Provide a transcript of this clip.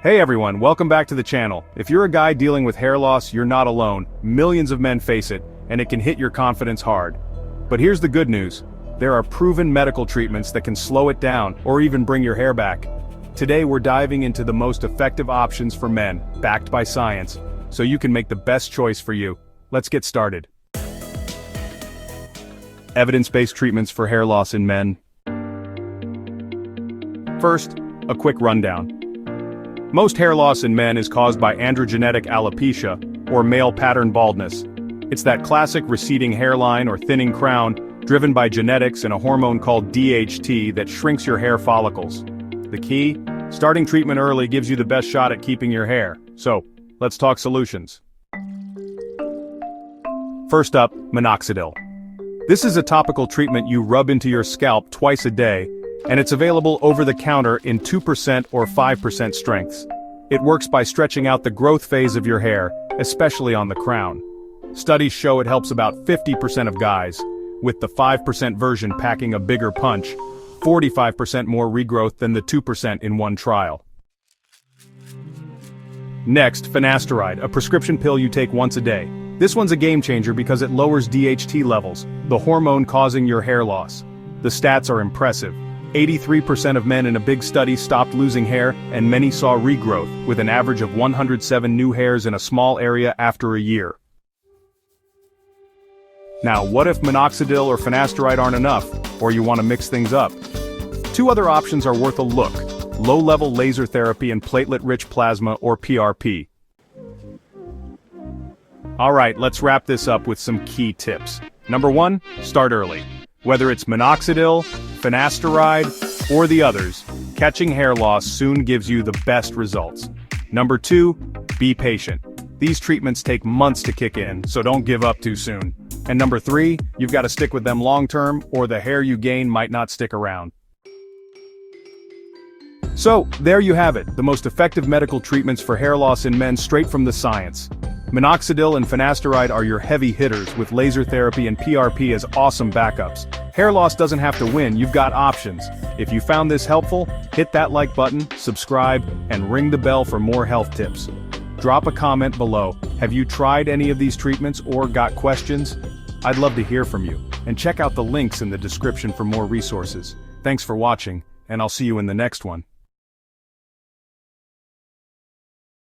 Hey everyone, welcome back to the channel. If you're a guy dealing with hair loss, you're not alone. Millions of men face it, and it can hit your confidence hard. But here's the good news. There are proven medical treatments that can slow it down, or even bring your hair back. Today we're diving into the most effective options for men, backed by science, so you can make the best choice for you. Let's get started. Evidence-based treatments for hair loss in men. First, a quick rundown. Most hair loss in men is caused by androgenetic alopecia, or male pattern baldness. It's that classic receding hairline or thinning crown, driven by genetics and a hormone called DHT that shrinks your hair follicles. The key? Starting treatment early gives you the best shot at keeping your hair. So, let's talk solutions. First up, Minoxidil. This is a topical treatment you rub into your scalp twice a day, and it's available over the counter in 2% or 5% strengths. It works by stretching out the growth phase of your hair, especially on the crown. Studies show it helps about 50% of guys, with the 5% version packing a bigger punch, 45% more regrowth than the 2% in one trial. Next, Finasteride, a prescription pill you take once a day. This one's a game changer because it lowers DHT levels, the hormone causing your hair loss. The stats are impressive. 83% of men in a big study stopped losing hair, and many saw regrowth, with an average of 107 new hairs in a small area after a year. Now, what if Minoxidil or Finasteride aren't enough, or you want to mix things up? Two other options are worth a look: low-level laser therapy and Platelet-Rich Plasma, or PRP. Alright, let's wrap this up with some key tips. Number 1, start early. Whether it's Minoxidil, Finasteride, or the others, catching hair loss soon gives you the best results. Number 2, be patient. These treatments take months to kick in, so don't give up too soon. And number 3, you've got to stick with them long-term, or the hair you gain might not stick around. So, there you have it, the most effective medical treatments for hair loss in men straight from the science. Minoxidil and Finasteride are your heavy hitters, with laser therapy and PRP as awesome backups. Hair loss doesn't have to win, you've got options. If you found this helpful, hit that like button, subscribe, and ring the bell for more health tips. Drop a comment below. Have you tried any of these treatments or got questions? I'd love to hear from you, and check out the links in the description for more resources. Thanks for watching, and I'll see you in the next one.